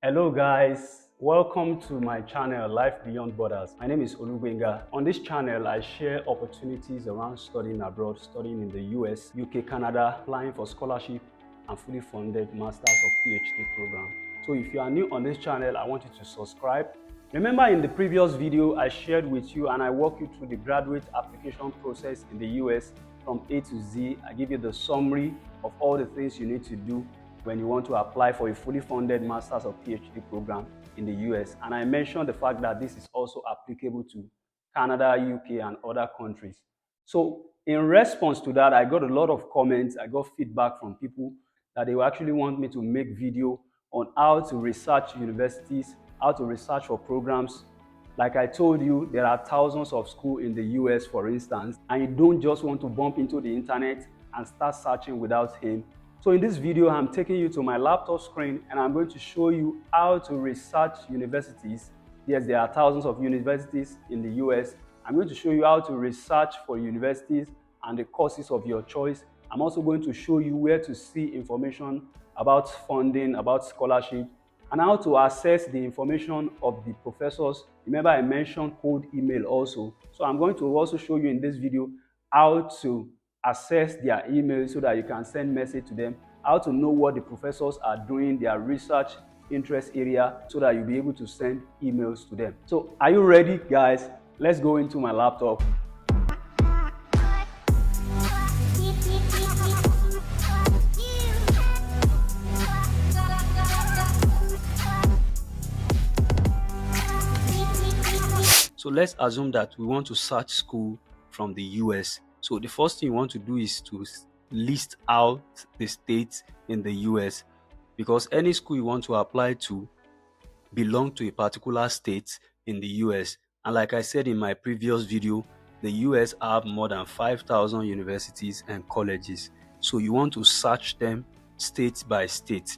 Hello guys, welcome to my channel Life Beyond Borders. My name is Olugbenga. On this channel, I share opportunities around studying abroad, studying in the US, UK, Canada, applying for scholarship and fully funded Masters or PhD program. So if you are new on this channel, I want you to subscribe. Remember in the previous video, I shared with you and I walk you through the graduate application process in the US from A to Z. I give you the summary of all the things you need to do when you want to apply for a fully funded master's or PhD program in the US. And I mentioned the fact that this is also applicable to Canada, UK, and other countries. So in response to that, I got a lot of comments. I got feedback from people that they actually want me to make video on how to research universities, how to research for programs. Like I told you, there are thousands of schools in the US, for instance, and you don't just want to bump into the internet and start searching without him. So in this video, I'm taking you to my laptop screen and I'm going to show you how to research universities. Yes, there are thousands of universities in the US. I'm going to show you how to research for universities and the courses of your choice. I'm also going to show you where to see information about funding, about scholarship, and how to access the information of the professors. Remember, I mentioned cold email also. So I'm going to also show you in this video how to access their email so that you can send message to them, how to know what the professors are doing, their research interest area, so that you'll be able to send emails to them. So are you ready, guys? Let's go into my laptop. So let's assume that we want to search school from the US. So the first thing you want to do is to list out the states in the US, because any school you want to apply to belong to a particular state in the US. And like I said in my previous video, the US have more than 5,000 universities and colleges. So you want to search them state by state,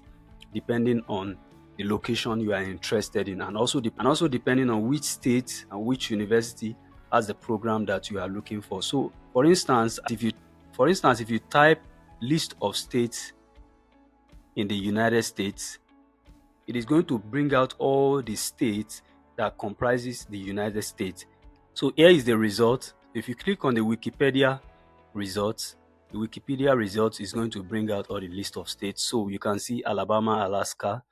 depending on the location you are interested in, and also depending on which state and which university has the program that you are looking for. So for instance, if you type list of states in the United States, it is going to bring out all the states that comprises the United States. So here is the result. If you click on the Wikipedia results, the Wikipedia results is going to bring out all the list of states. So you can see Alabama, Alaska,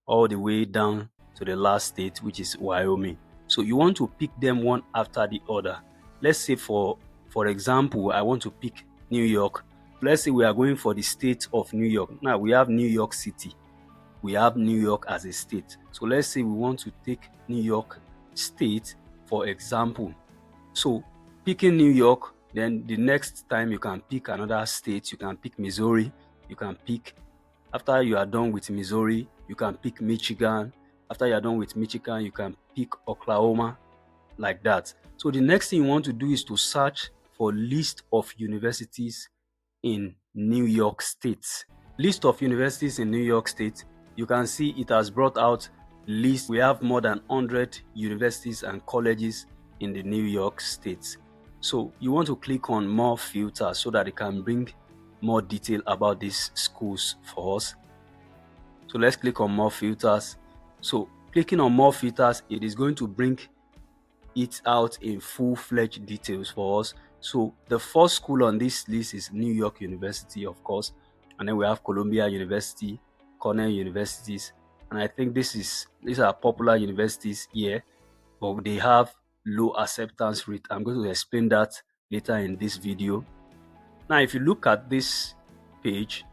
all the way down to the last state, which is Wyoming. So you want to pick them one after the other. Let's say for example, I want to pick New York. Let's say we are going for the state of New York. Now we have New York City. We have New York as a state. So let's say we want to take New York State, for example. So picking New York, then the next time you can pick another state. You can pick Missouri. You can pick, after you are done with Missouri, you can pick Michigan. After you are done with Michigan, you can pick Oklahoma, like that. So the next thing you want to do is to search for list of universities in New York State. List of universities in New York State. You can see it has brought out list. We have more than 100 universities and colleges in the New York State. So you want to click on more filters so that it can bring more detail about these schools for us. So let's click on more filters. So clicking on more filters, it is going to bring it out in full-fledged details for us. So the first school on this list is New York University, of course, and then we have Columbia University, Cornell universities, and I think these are popular universities here, but they have low acceptance rate. I'm going to explain that later in this video. Now if you look at this page,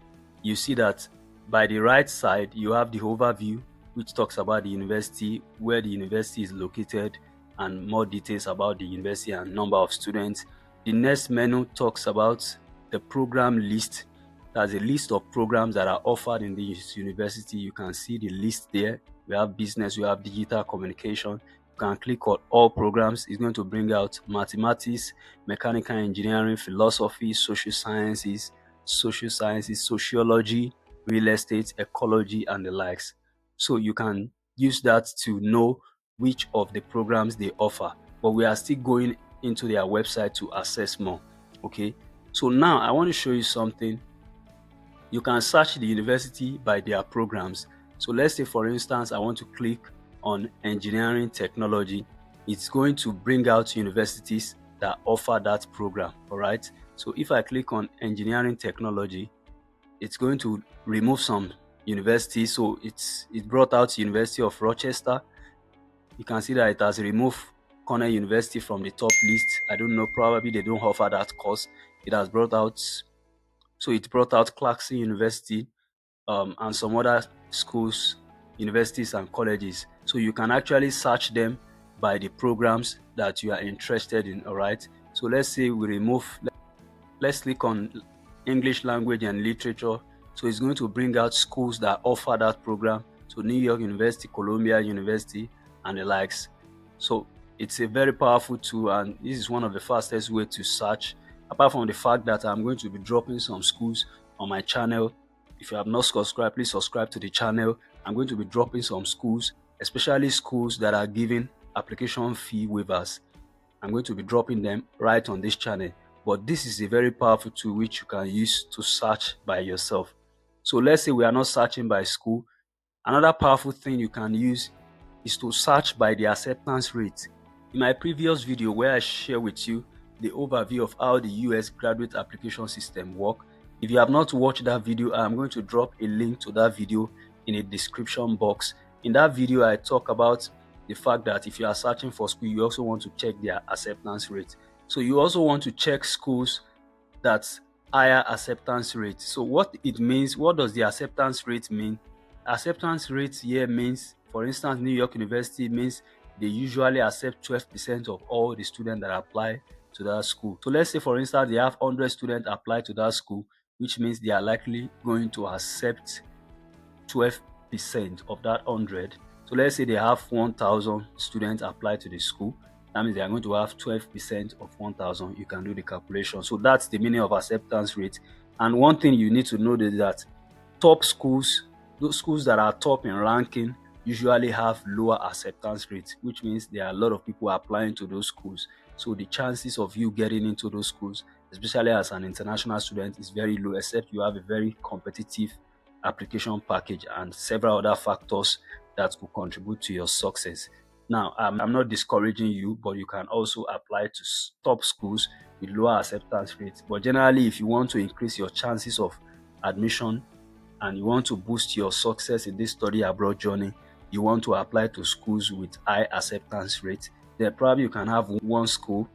you see that by the right side you have the overview, which talks about the university, where the university is located, and more details about the university and number of students. The next menu talks about the program list. That's a list of programs that are offered in this university. You can see the list there. We have business, we have digital communication. You can click on all programs. It's going to bring out mathematics, mechanical engineering, philosophy, social sciences, sociology, real estate, ecology, and the likes. So you can use that to know which of the programs they offer, but we are still going into their website to access more. Okay, so now I want to show you something. You can search the university by their programs. So let's say, for instance, I want to click on engineering technology. It's going to bring out universities that offer that program. All right. So if I click on engineering technology, it's going to remove some universities. So it brought out University of Rochester. You can see that it has removed Cornell University from the top list. I don't know, probably they don't offer that course. It has brought out, so it brought out Clarkson University, and some other schools, universities, and colleges. So you can actually search them by the programs that you are interested in. All right. So let's say we remove, let's click on English language and literature. So it's going to bring out schools that offer that program. So New York University, Columbia University, and the likes. So it's a very powerful tool, and this is one of the fastest way to search. Apart from the fact that I'm going to be dropping some schools on my channel. If you have not subscribed, please subscribe to the channel. I'm going to be dropping some schools, especially schools that are giving application fee waivers. I'm going to be dropping them right on this channel. But this is a very powerful tool which you can use to search by yourself. So let's say we are not searching by school. Another powerful thing you can use is to search by the acceptance rate. In my previous video where I share with you the overview of how the US graduate application system work, if you have not watched that video, I'm going to drop a link to that video in a description box. In that video, I talk about the fact that if you are searching for school, you also want to check their acceptance rate. So you also want to check schools that's higher acceptance rate. So what it means, what does the acceptance rate mean? Acceptance rate here means, for instance, New York University means they usually accept 12% of all the students that apply to that school. So let's say, for instance, they have 100 students apply to that school, which means they are likely going to accept 12% of that 100. So let's say they have 1,000 students apply to the school. That means they are going to have 12% of 1,000. You can do the calculation. So that's the meaning of acceptance rate. And one thing you need to know is that top schools, those schools that are top in ranking, usually have lower acceptance rates, which means there are a lot of people applying to those schools. So the chances of you getting into those schools, especially as an international student, is very low, except you have a very competitive application package and several other factors that could contribute to your success. Now, I'm not discouraging you, but you can also apply to top schools with lower acceptance rates. But generally, if you want to increase your chances of admission and you want to boost your success in this study abroad journey, you want to apply to schools with high acceptance rate, then probably you can have one school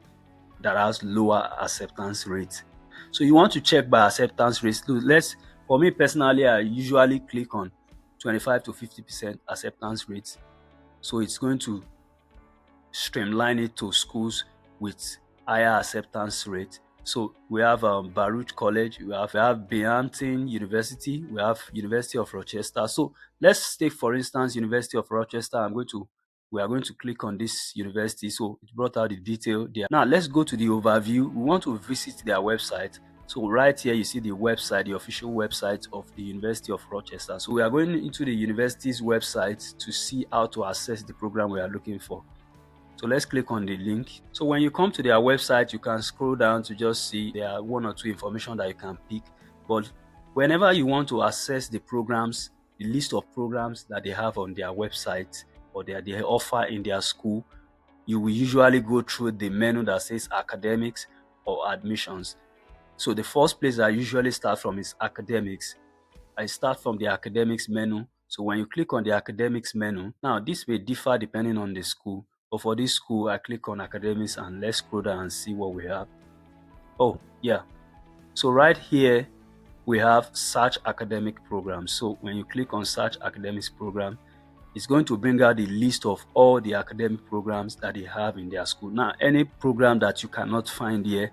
that has lower acceptance rate. So you want to check by acceptance rate. For me personally, I usually click on 25 to 50% acceptance rate. So it's going to streamline it to schools with higher acceptance rate. So we have Baruch College, we have Binghamton University, we have University of Rochester. So let's take, for instance, University of Rochester. We are going to click on this university. So it brought out the detail there. Now let's go to the overview. We want to visit their website. So right here, you see the website, the official website of the University of Rochester. So we are going into the university's website to see how to access the program we are looking for. So let's click on the link. So when you come to their website, you can scroll down to just see there are one or two information that you can pick. But whenever you want to access the programs, the list of programs that they have on their website or they offer in their school, you will usually go through the menu that says academics or admissions. So the first place I usually start from is academics. I start from the academics menu. So when you click on the academics menu, now this may differ depending on the school. But for this school, I click on academics and let's scroll down and see what we have. Oh, yeah. So right here, we have search academic programs. So when you click on search academics program, it's going to bring out the list of all the academic programs that they have in their school. Now, any program that you cannot find here,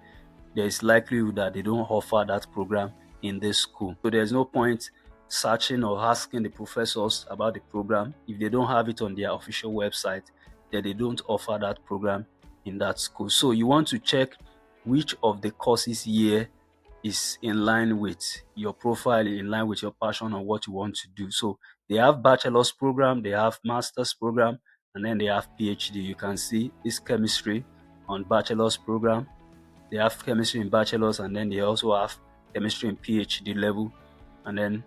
there is likelihood that they don't offer that program in this school. So there's no point searching or asking the professors about the program. If they don't have it on their official website, then they don't offer that program in that school. So you want to check which of the courses here is in line with your profile, in line with your passion or what you want to do. So they have bachelor's program, they have master's program, and then they have PhD. You can see this chemistry on bachelor's program. They have chemistry in bachelor's, and then they also have chemistry in PhD level. And then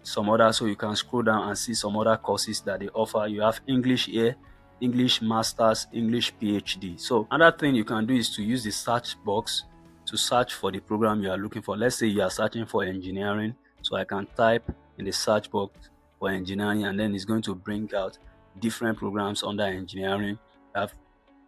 some other, so you can scroll down and see some other courses that they offer. You have English here, English Masters, English PhD. So another thing you can do is to use the search box to search for the program you are looking for. Let's say you are searching for engineering, so I can type in the search box for engineering, and then it's going to bring out different programs under engineering. You have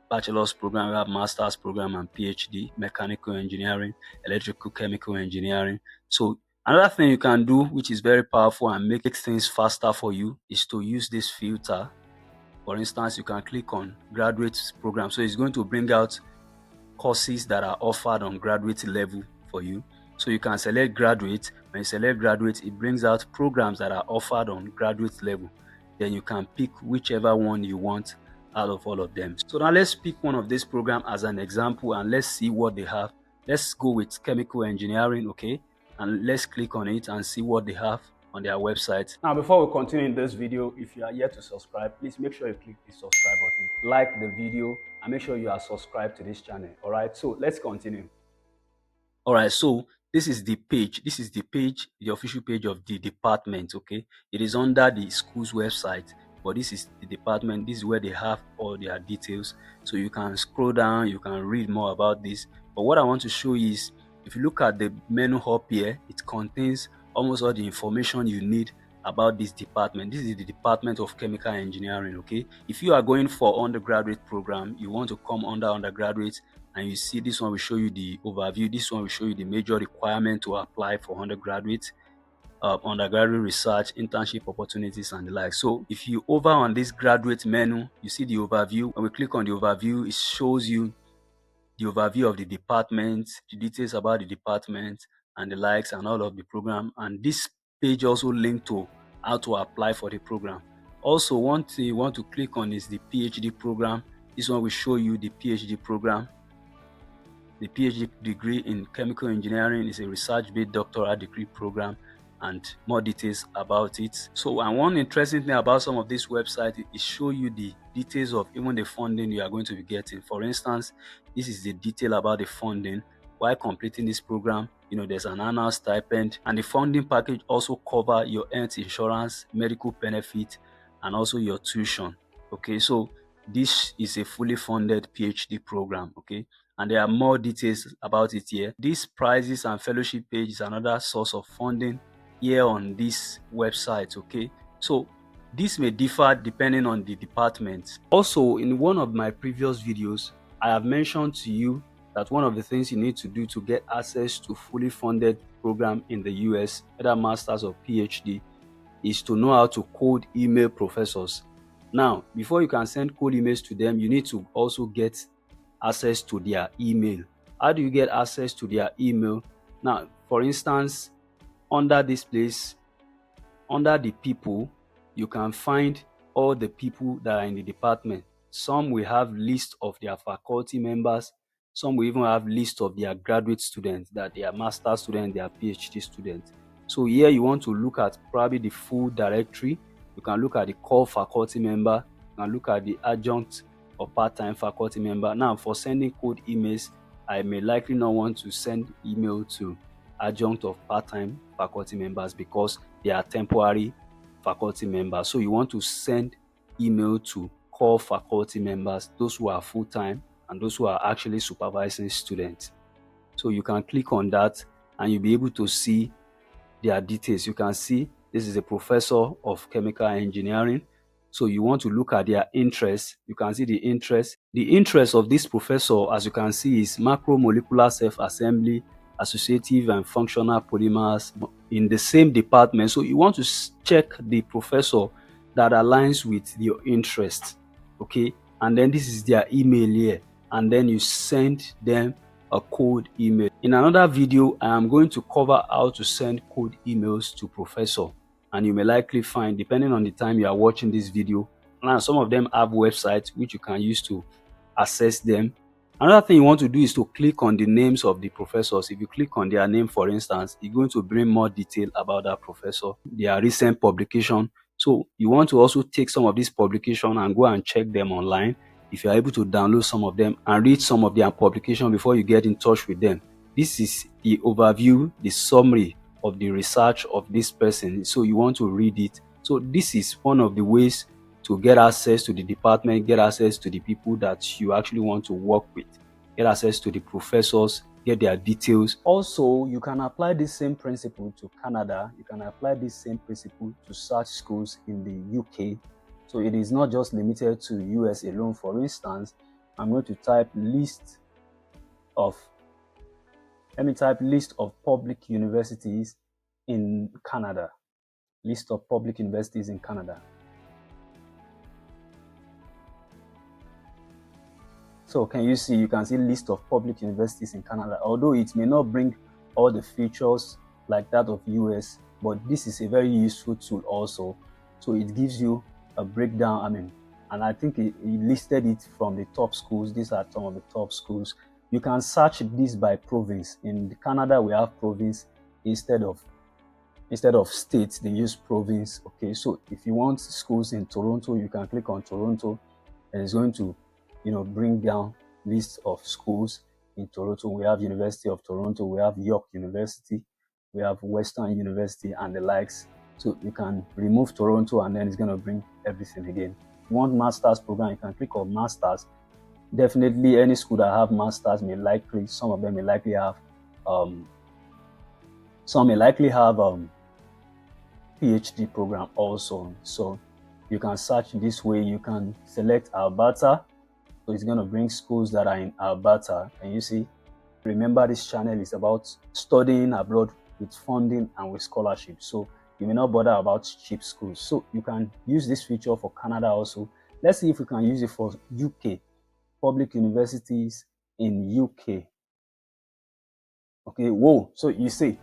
bachelor's program, we have master's program and PhD, mechanical engineering, electrical chemical engineering. So another thing you can do, which is very powerful and makes things faster for you, is to use this filter. For instance, you can click on graduate program. So it's going to bring out courses that are offered on graduate level for you. So you can select graduate. When you select graduate, it brings out programs that are offered on graduate level. Then you can pick whichever one you want out of all of them. So now let's pick one of this program as an example and let's see what they have. Let's go with chemical engineering, okay? And let's click on it and see what they have on their website. Now, before we continue in this video, if you are yet to subscribe, please make sure you click the subscribe button, like the video, and make sure you are subscribed to this channel. All right, so let's continue. All right, so this is the page. This is the page, the official page of the department, okay? It is under the school's website, but this is the department. This is where they have all their details. So you can scroll down, you can read more about this. But what I want to show you is, if you look at the menu up here, it contains almost all the information you need about this department. This is the Department of Chemical Engineering, okay? If you are going for undergraduate program, you want to come under undergraduate, and you see this one will show you the overview. This one will show you the major requirement to apply for undergraduate, undergraduate research, internship opportunities, and the like. So if you over on this graduate menu, you see the overview. When we click on the overview, it shows you the overview of the department, the details about the department, and the likes, and all of the program. And this page also linked to how to apply for the program. Also, one thing you want to click on is the PhD program. This one will show you the PhD program. The PhD degree in chemical engineering is a research-based doctoral degree program, and more details about it. So, and one interesting thing about some of these websites is show you the details of even the funding you are going to be getting. For instance, this is the detail about the funding. While completing this program, there's an annual stipend, and the funding package also cover your health insurance, medical benefit, and also your tuition. Okay, so this is a fully funded PhD program, okay? And there are more details about it here. These prizes and fellowship page is another source of funding here on this website, okay? So this may differ depending on the department. Also, in one of my previous videos, I have mentioned to you that one of the things you need to do to get access to fully funded program in the US, whether master's or PhD, is to know how to cold email professors. Now, before you can send cold emails to them, you need to also get access to their email. How do you get access to their email? Now, for instance, under this place, under the people, you can find all the people that are in the department. Some will have list of their faculty members. Some will even have list of their graduate students, that they are master students, they are PhD students. So here you want to look at probably the full directory. You can look at the core faculty member. You can look at the adjunct or part-time faculty member. Now, for sending cold emails, I may likely not want to send email to adjunct of part-time faculty members because they are temporary faculty members. So you want to send email to core faculty members, those who are full-time and those who are actually supervising students. So you can click on that and you'll be able to see their details. You can see this is a professor of chemical engineering. So you want to look at their interest. You can see the interest. The interest of this professor, as you can see, is macromolecular self-assembly, associative and functional polymers in the same department. So you want to check the professor that aligns with your interest, okay? And then this is their email here, and then you send them a cold email. In another video, I am going to cover how to send cold emails to professor, and you may likely find, depending on the time you are watching this video, now some of them have websites which you can use to access them. Another thing you want to do is to click on the names of the professors. If you click on their name, for instance, it's going to bring more detail about that professor, their recent publication. So you want to also take some of these publications and go and check them online. If you are able to download some of them and read some of their publication before you get in touch with them. This is the overview, the summary of the research of this person, so you want to read it. So this is one of the ways to get access to the department, get access to the people that you actually want to work with, get access to the professors, get their details. Also, you can apply this same principle to Canada. You can apply this same principle to such schools in the UK. So it is not just limited to US alone. For instance, I'm going to type of let me type list of public universities in Canada. List of public universities in Canada. So can you see, you can see list of public universities in Canada. Although it may not bring all the features like that of US, but this is a very useful tool also. So it gives you a breakdown, and I think it listed it from the top schools. These are some of the top schools. You can search this by province. In Canada, we have province instead of states. They use province. Okay, so if you want schools in Toronto, you can click on Toronto, and it's going to bring down list of schools in Toronto. We have University of Toronto, we have York University, we have Western University, and the likes. So you can remove Toronto, and then it's going to bring everything again. If you want master's program, you can click on masters. Definitely any school that have masters some of them may likely have some may likely have PhD program also. So you can search this way. You can select Alberta. So it's going to bring schools that are in Alberta. And you see, remember this channel is about studying abroad with funding and with scholarship. So you may not bother about cheap schools. So you can use this feature for Canada also. Let's see if we can use it for UK, public universities in UK. Okay, whoa. So you see,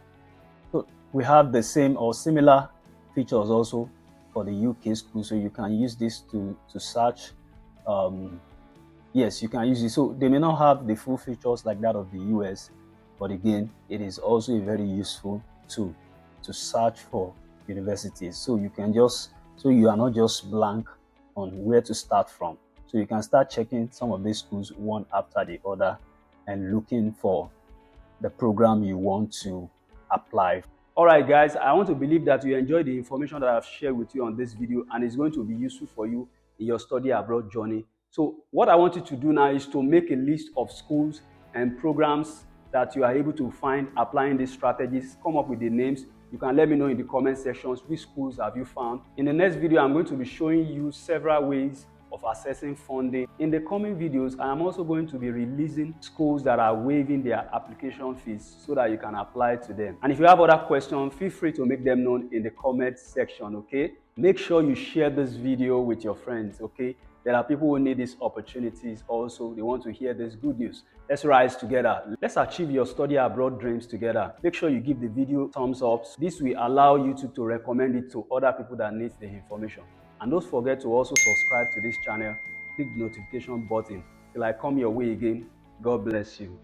so we have the same or similar features also for the UK school. So you can use this to search. Yes, you can use it. So they may not have the full features like that of the US, but again, it is also a very useful tool to search for universities. So you are not just blank on where to start from. So you can start checking some of these schools one after the other and looking for the program you want to apply. All right, guys, I want to believe that you enjoyed the information that I've shared with you on this video, and it's going to be useful for you in your study abroad journey. So what I want you to do now is to make a list of schools and programs that you are able to find applying these strategies. Come up with the names. You can let me know in the comment sections which schools have you found. In the next video, I'm going to be showing you several ways of accessing funding. In the coming videos, I am also going to be releasing schools that are waiving their application fees so that you can apply to them. And if you have other questions, feel free to make them known in the comment section, okay? Make sure you share this video with your friends, okay? There are people who need these opportunities also. They want to hear this good news. Let's rise together. Let's achieve your study abroad dreams together. Make sure you give the video thumbs up. This will allow YouTube to recommend it to other people that need the information. And don't forget to also subscribe to this channel. Click the notification button. Till I come your way again. God bless you.